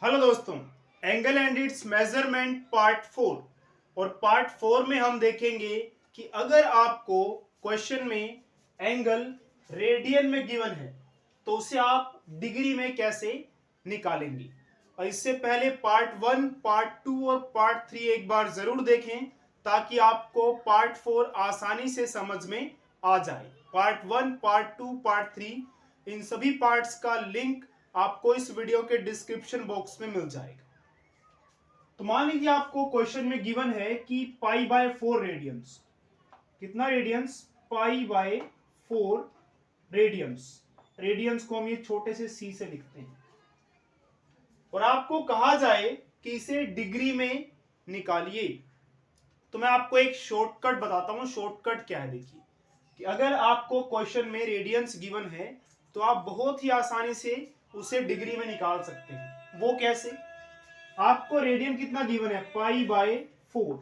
Hello दोस्तों, angle and it's measurement part 4। और part 4 में हम देखेंगे कि अगर आपको क्वेश्चन में एंगल रेडियन में गिवन है तो उसे आप डिग्री में कैसे निकालेंगे। और इससे पहले पार्ट 1, पार्ट 2 और पार्ट 3 एक बार जरूर देखें ताकि आपको पार्ट 4 आसानी से समझ में आ जाए। पार्ट 1, पार्ट 2, पार्ट 3 इन सभी पार्ट्स का लिंक आपको इस वीडियो के डिस्क्रिप्शन बॉक्स में मिल जाएगा। तो मान लीजिए आपको क्वेश्चन में गिवन है कि पाई बाय 4 रेडियंस। कितना radians? Pi by 4 radians. Radians को हम ये छोटे से सी से लिखते हैं और आपको कहा जाए कि इसे डिग्री में निकालिए। तो मैं आपको एक शॉर्टकट बताता हूं। शॉर्टकट क्या है, देखिए कि अगर आपको क्वेश्चन में रेडियंस गिवन है तो आप बहुत ही आसानी से उसे डिग्री में निकाल सकते हैं। वो कैसे? आपको रेडियन कितना गिवन है? पाई बाय 4।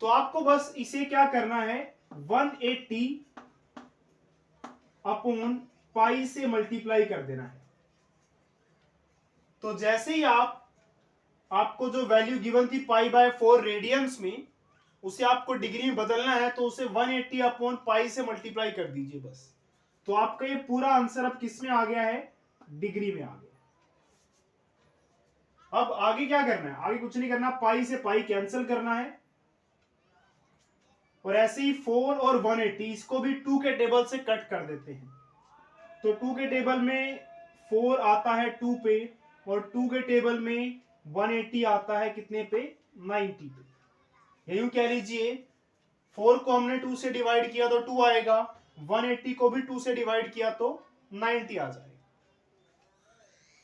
तो आपको बस इसे क्या करना है, 180 अपॉन पाई से मल्टीप्लाई कर देना है। तो जैसे ही आपको जो वैल्यू गिवन थी पाई बाय 4 रेडियंस में, उसे आपको डिग्री में बदलना है तो उसे 180 अपॉन पाई से मल्टीप्लाई कर दीजिए बस। तो आपका ये पूरा आंसर अब किस में आ गया है? डिग्री में आ गया। अब आगे क्या करना है? आगे कुछ नहीं करना, पाई से पाई कैंसिल करना है और ऐसे ही 4 और 180 इसको भी 2 के टेबल से कट कर देते हैं। तो 2 के टेबल में 4 आता है 2 पे और 2 के टेबल में 180 आता है कितने पे? 90 पे। यूं कह लीजिए 4 को हमने 2 से डिवाइड किया तो 2 आएगा, 180 को भी 2 से डिवाइड किया तो 90 आ जाएगा।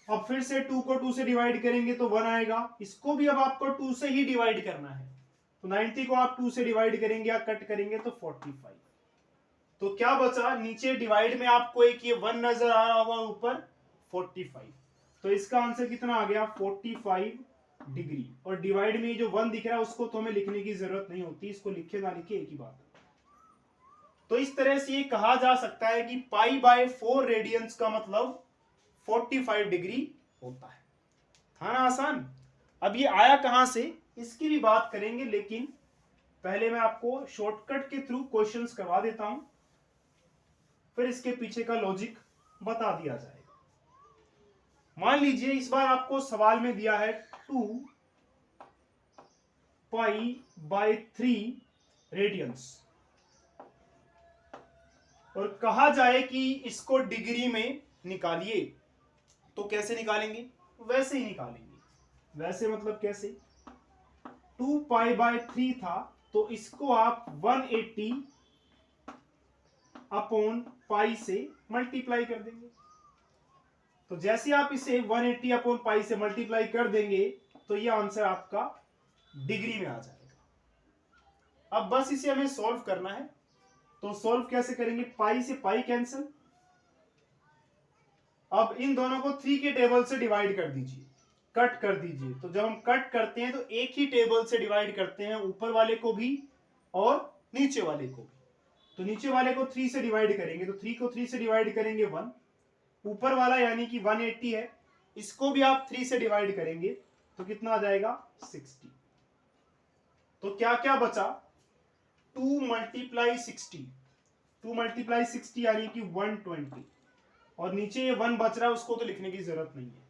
अब फिर से 2 को 2 से डिवाइड करेंगे तो 1 आएगा, इसको भी अब आपको 2 से ही डिवाइड करना है। तो 90 को आप 2 से डिवाइड करेंगे या कट करेंगे तो 45। तो क्या बचा? नीचे डिवाइड में आपको एक ये 1 नजर आ रहा होगा, ऊपर 45। तो इसका आंसर कितना आ गया? 45 डिग्री। और डिवाइड में जो 1 दिख रहा है उसको तो हमें लिखने की जरूरत नहीं होती, इसको लिखे ना लिखे एक ही बात है। तो इस तरह से ये कहा जा सकता है कि पाई बाय 4 रेडियंस का मतलब 45 डिग्री होता है। था ना आसान? अब ये आया कहां से इसकी भी बात करेंगे, लेकिन पहले मैं आपको शॉर्टकट के थ्रू क्वेश्चंस करवा देता हूं, फिर इसके पीछे का लॉजिक बता दिया जाएगा। मान लीजिए इस बार आपको सवाल में दिया है 2 पाई बाय 3 रेडियंस और कहा जाए कि इसको डिग्री में निकालिए। तो कैसे निकालेंगे? वैसे ही निकालेंगे। वैसे मतलब कैसे? 2 पाई बाय 3 था तो इसको आप 180 अपॉन पाई से मल्टीप्लाई कर देंगे। तो जैसे आप इसे 180 अपॉन पाई से मल्टीप्लाई कर देंगे तो ये आंसर आपका डिग्री में आ जाएगा। अब बस इसे हमें सॉल्व करना है। तो सॉल्व कैसे करेंगे? पाई से पाई कैंसिल। अब इन दोनों को 3 के टेबल से डिवाइड कर दीजिए, कट कर दीजिए। तो जब हम कट करते हैं तो एक ही टेबल से डिवाइड करते हैं, ऊपर वाले को भी और नीचे वाले को भी। तो नीचे वाले को 3 से डिवाइड करेंगे तो 3 को 3 से डिवाइड करेंगे 1। ऊपर वाला यानी कि 180 है, इसको भी आप 3 से डिवाइड करेंगे तो कितना आ जाएगा? 60। तो क्या क्या बचा? 2 मल्टीप्लाई 60, 2 मल्टीप्लाई 60 यानी कि 120। और नीचे ये 1 बच रहा है, उसको तो लिखने की जरूरत नहीं है।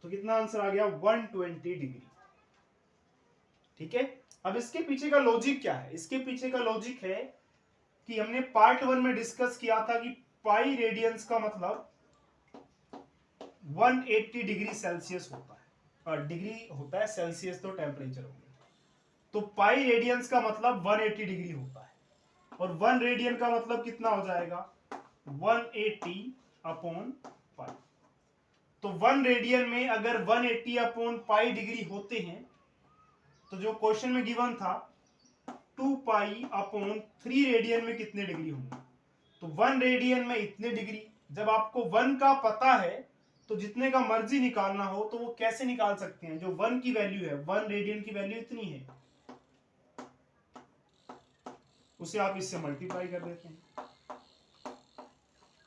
तो कितना आंसर आ गया? 120 डिग्री। ठीक है। अब इसके पीछे का लॉजिक क्या है? इसके पीछे का लॉजिक है कि हमने पार्ट 1 में डिस्कस किया था कि पाई रेडियंस का मतलब 180 डिग्री सेल्सियस होता है। और डिग्री होता है, सेल्सियस तो टेम्परेचर हो गया। तो पाई रेडियंस का मतलब 180 डिग्री होता है और 1 रेडियन का मतलब कितना हो जाएगा? 180 अपॉन पाई। तो 1 रेडियन में अगर 180 अपॉन पाई डिग्री होते हैं तो जो क्वेश्चन में गिवन था 2 पाई अपॉन 3 रेडियन में कितने डिग्री होंगे? तो 1 रेडियन में इतने डिग्री। जब आपको 1 का पता है तो जितने का मर्जी निकालना हो तो वो कैसे निकाल सकते हैं? जो 1 की वैल्यू है, 1 रेडियन की वैल्यू इतनी है, उसे आप इससे मल्टीप्लाई कर देते हैं।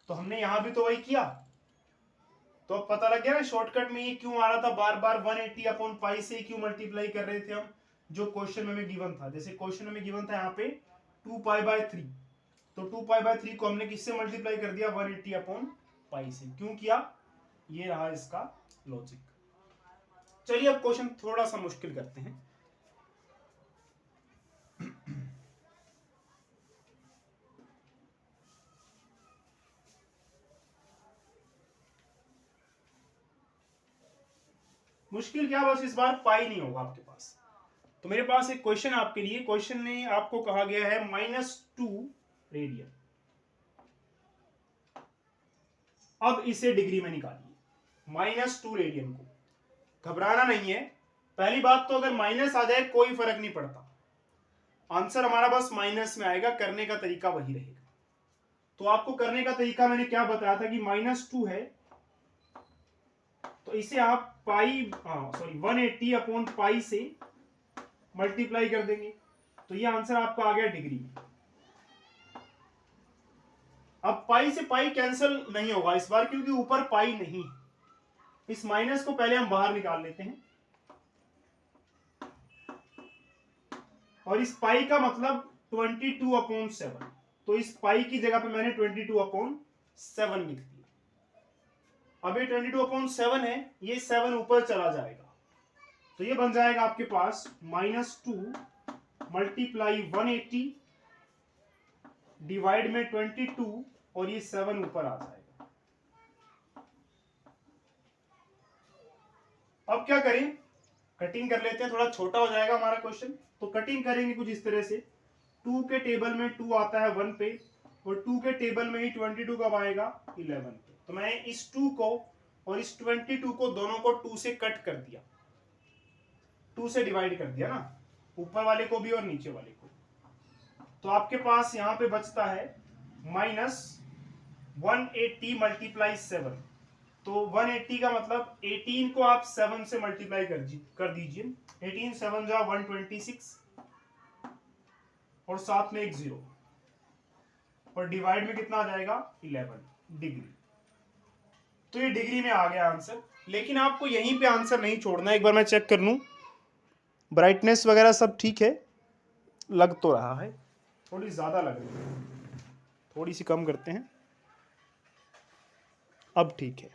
तो हमने यहां भी तो वही किया। तो अब पता लग गया ना शॉर्टकट में ये क्यों आ रहा था बार बार 180 अपॉन पाई से क्यों मल्टीप्लाई कर रहे थे हम, जो क्वेश्चन में गिवन था। जैसे क्वेश्चन में गिवन था यहाँ पे 2π/3, तो 2π/3 को हमने किससे मल्टीप्लाई कर दिया 180 अपॉन पाई से। क्यों किया, ये रहा इसका लॉजिक। चलिए अब क्वेश्चन थोड़ा सा मुश्किल करते हैं। मुश्किल क्या, बस इस बार पाई नहीं होगा आपके पास। तो मेरे पास एक क्वेश्चन आपके लिए, क्वेश्चन में आपको कहा गया है -2 रेडियन। अब इसे डिग्री में निकालिए -2 रेडियन को। घबराना नहीं है, पहली बात तो अगर माइनस आ जाए कोई फर्क नहीं पड़ता, आंसर हमारा बस माइनस में आएगा, करने का तरीका वही रहेगा। तो आपको करने का तरीका मैंने क्या बताया था कि -2 है, तो इसे आप पाई 180 अपॉन पाई से मल्टीप्लाई कर देंगे, तो ये आंसर आपका आ गया डिग्री में। अब पाई से पाई कैंसिल नहीं होगा इस बार, क्योंकि ऊपर पाई नहीं। इस माइनस को पहले हम बाहर निकाल लेते हैं, और इस पाई का मतलब 22/7, तो इस पाई की जगह पे मैंने 22/7 लिख दिया। अब ये 22/7 है, ये 7 ऊपर चला जाएगा, तो ये बन जाएगा आपके पास -2 मल्टीप्लाई 180 डिवाइड में 22, और ये 7 ऊपर आ जाएगा। अब क्या करें, कटिंग कर लेते हैं, थोड़ा छोटा हो जाएगा हमारा क्वेश्चन। तो कटिंग करेंगे कुछ इस तरह से, 2 के टेबल में 2 आता है 1 पे, और 2 के टेबल में ही 22 कब आएगा 11 पे। तो मैंने इस 2 को और इस 22 को दोनों को 2 से कट कर दिया, 2 से डिवाइड कर दिया ना, ऊपर वाले को भी और नीचे वाले को। तो आपके पास यहां पे बचता है -180 मल्टीप्लाई 7। तो 180 का मतलब 18 को आप 7 से मल्टीप्लाई कर दीजिए, 18 7 जा 126, और साथ में एक 0, और डिवाइड में कितना आ जाएगा 11 डिग्री। तो ये डिग्री में आ गया आंसर। लेकिन आपको यहीं पे आंसर नहीं छोड़ना, एक बार मैं चेक कर लूं, ब्राइटनेस वगैरह सब ठीक है, लग तो रहा है, थोड़ी ज्यादा लग रही है, थोड़ी सी कम करते हैं, अब ठीक है।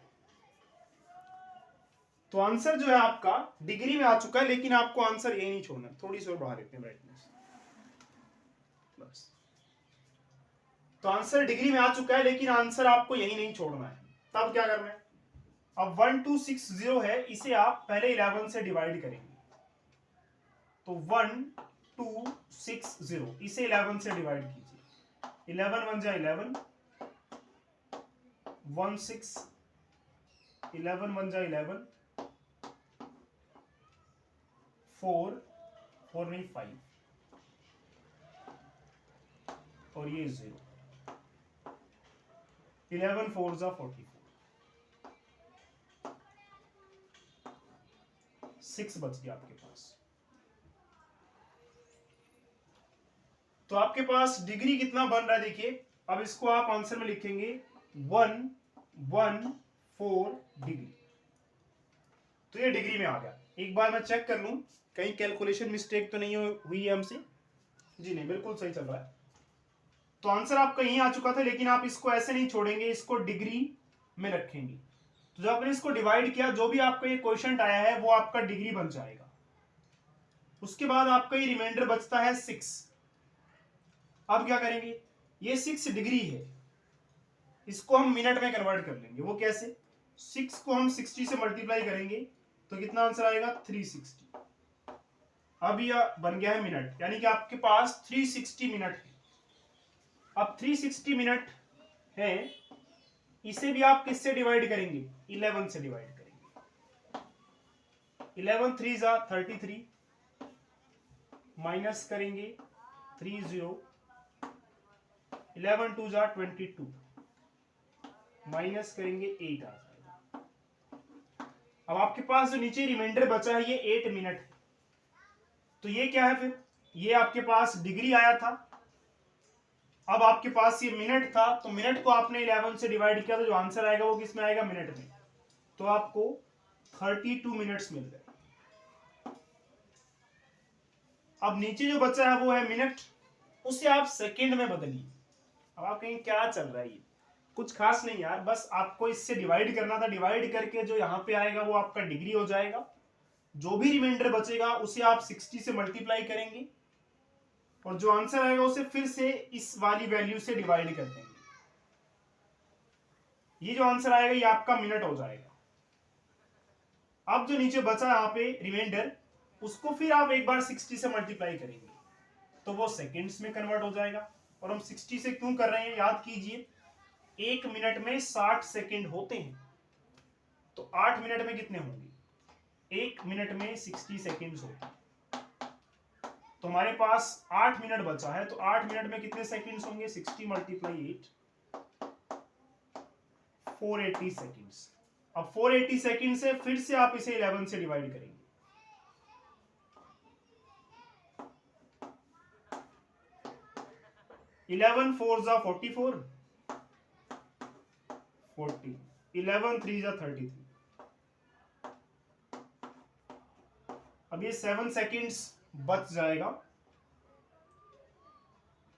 तो आंसर जो है आपका डिग्री में आ चुका है, लेकिन आपको आंसर यही नहीं छोड़ना, थोड़ी सी और बढ़ा देते हैं ब्राइटनेस, बस। तो आंसर डिग्री में आ चुका है, लेकिन आंसर आपको यही नहीं छोड़ना है। तब क्या करना है, अब 1260 है, इसे आप पहले 11 से डिवाइड करेंगे, तो 1260 इसे 11 से डिवाइड कीजिए, 11 1 जा 11, 16, 11 1 जा 11, 4 नहीं 5, और ये 0, 11 4 जा 44, 6 बच गया आपके पास। तो आपके पास डिग्री कितना बन रहा है देखिए, अब इसको आप आंसर में लिखेंगे 114 डिग्री। तो ये डिग्री में आ गया। एक बार मैं चेक कर लूं कहीं कैलकुलेशन मिस्टेक तो नहीं हुई है हमसे, जी नहीं, बिल्कुल सही चल रहा है। तो आंसर आपका यहीं आ चुका था, लेकिन आप इसको ऐसे नहीं छोड़ेंगे, इसको डिग्री में रखेंगे। तो जब आपने इसको डिवाइड किया, जो भी आपका ये क्वोशिएंट आया है वो आपका डिग्री बन जाएगा। उसके बाद आपका ये रिमाइंडर बचता है 6। अब क्या करेंगे, ये 6 डिग्री है, इसको हम मिनट में कन्वर्ट कर लेंगे। वो कैसे, 6 को हम 60 से मल्टीप्लाई करेंगे तो कितना आंसर आएगा 360। अब यह बन गया है मिनट, यानी कि आपके पास 360 मिनट है। अब 360 मिनट है, इसे भी आप किससे डिवाइड करेंगे, 11 से डिवाइड करेंगे। 11 3 जा 33, माइनस करेंगे 30, 11 2 जा 22, माइनस करेंगे 8 आ जाएगा। अब आपके पास जो नीचे रिमाइंडर बचा है ये 8 मिनट है। तो ये क्या है, फिर ये आपके पास डिग्री आया था, अब आपके पास ये मिनट था, तो मिनट को आपने 11 से डिवाइड किया, तो जो आंसर आएगा वो किस में आएगा, मिनट में। तो आपको 32 मिनट्स मिल गए। अब नीचे जो बचा है वो है मिनट, उसे आप सेकंड में बदलिए। अब आप कहेंगे क्या चल रहा है ये, कुछ खास नहीं यार, बस आपको इससे डिवाइड करना था, डिवाइड करके जो यहाँ पे आएगा वो आपका डिग्री हो जाएगा, जो भी रिमाइंडर बचेगा उसे आप 60 से मल्टीप्लाई करेंगे और जो आंसर आएगा उसे फिर से इस वाली वैल्यू से डिवाइड कर देंगे। ये जो आंसर आएगा ये आपका मिनट हो जाएगा। अब जो नीचे बचा यहाँ पे रिमाइंडर, उसको फिर आप एक बार 60 से मल्टीप्लाई करेंगे तो वो सेकेंड्स में कन्वर्ट हो जाएगा। और हम 60 से क्यों कर रहे हैं, याद कीजिए 1 मिनट में 60 सेकेंड होते हैं, तो 8 मिनट में कितने होंगे, 1 मिनट में 60 सेकेंड्स होते हैं। तो हमारे पास 8 मिनट बचा है, तो 8 मिनट में कितने सेकेंड्स होंगे, 60 मल्टीप्लाई 8, 480 सेकेंड्स। अब 480 सेकेंड से फिर से आप इसे 11 से डिवाइड करेंगे, 11 4 जा 44, 40, 11 3 जा 33। अब ये 7 सेकेंड्स बच जाएगा,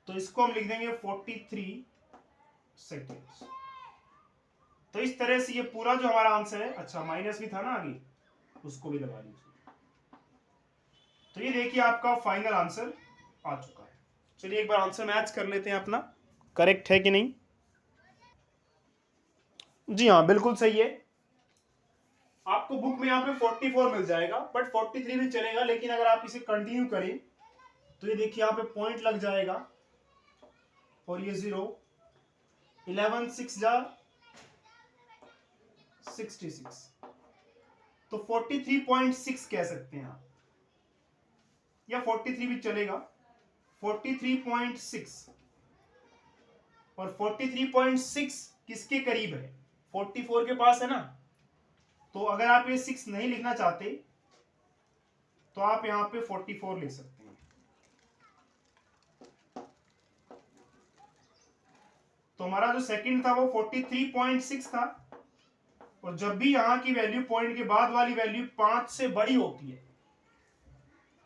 तो इसको हम लिख देंगे 43 सेकेंड्स। तो इस तरह से ये पूरा जो हमारा आंसर है, अच्छा माइनस भी था ना आगे, उसको भी लगा लीजिए। तो ये देखिए आपका फाइनल आंसर आ चुका है। चलिए एक बार आंसर मैच कर लेते हैं अपना, करेक्ट है कि नहीं। जी हाँ बिल्कुल सही है। आपको बुक में यहाँ पे 44 मिल जाएगा, बट 43 भी चलेगा, लेकिन अगर आप इसे कंटिन्यू करें तो ये देखिए यहाँ पे पॉइंट लग जाएगा और ये 0, 11 6 जा 66, तो 43.6 कह सकते हैं आप, या 43 भी चलेगा, 43.6। और 43.6 किसके करीब है, 44 के पास है ना, तो अगर आप ये 6 नहीं लिखना चाहते तो आप यहां पे 44 लिख सकते हैं। तो हमारा जो सेकंड था वो 43.6 था, और जब भी यहां की वैल्यू पॉइंट के बाद वाली वैल्यू 5 से बड़ी होती है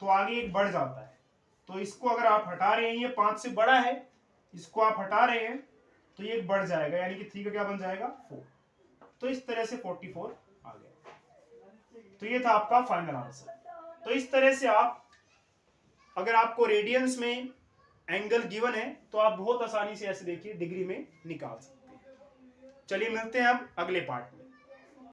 तो आगे एक बढ़ जाता है। तो इसको अगर आप हटा रहे हैं, ये 5 से बड़ा है, इसको आप हटा रहे हैं तो ये बढ़ जाएगा, यानी कि 3 का क्या बन जाएगा 4। तो इस तरह से 44 आ गया। तो ये था आपका फाइनल आंसर। तो इस तरह से आप, अगर आपको रेडियंस में एंगल गिवन है तो आप बहुत आसानी से ऐसे देखिए डिग्री में निकाल सकते हैं। चलिए मिलते हैं अब अगले पार्ट में।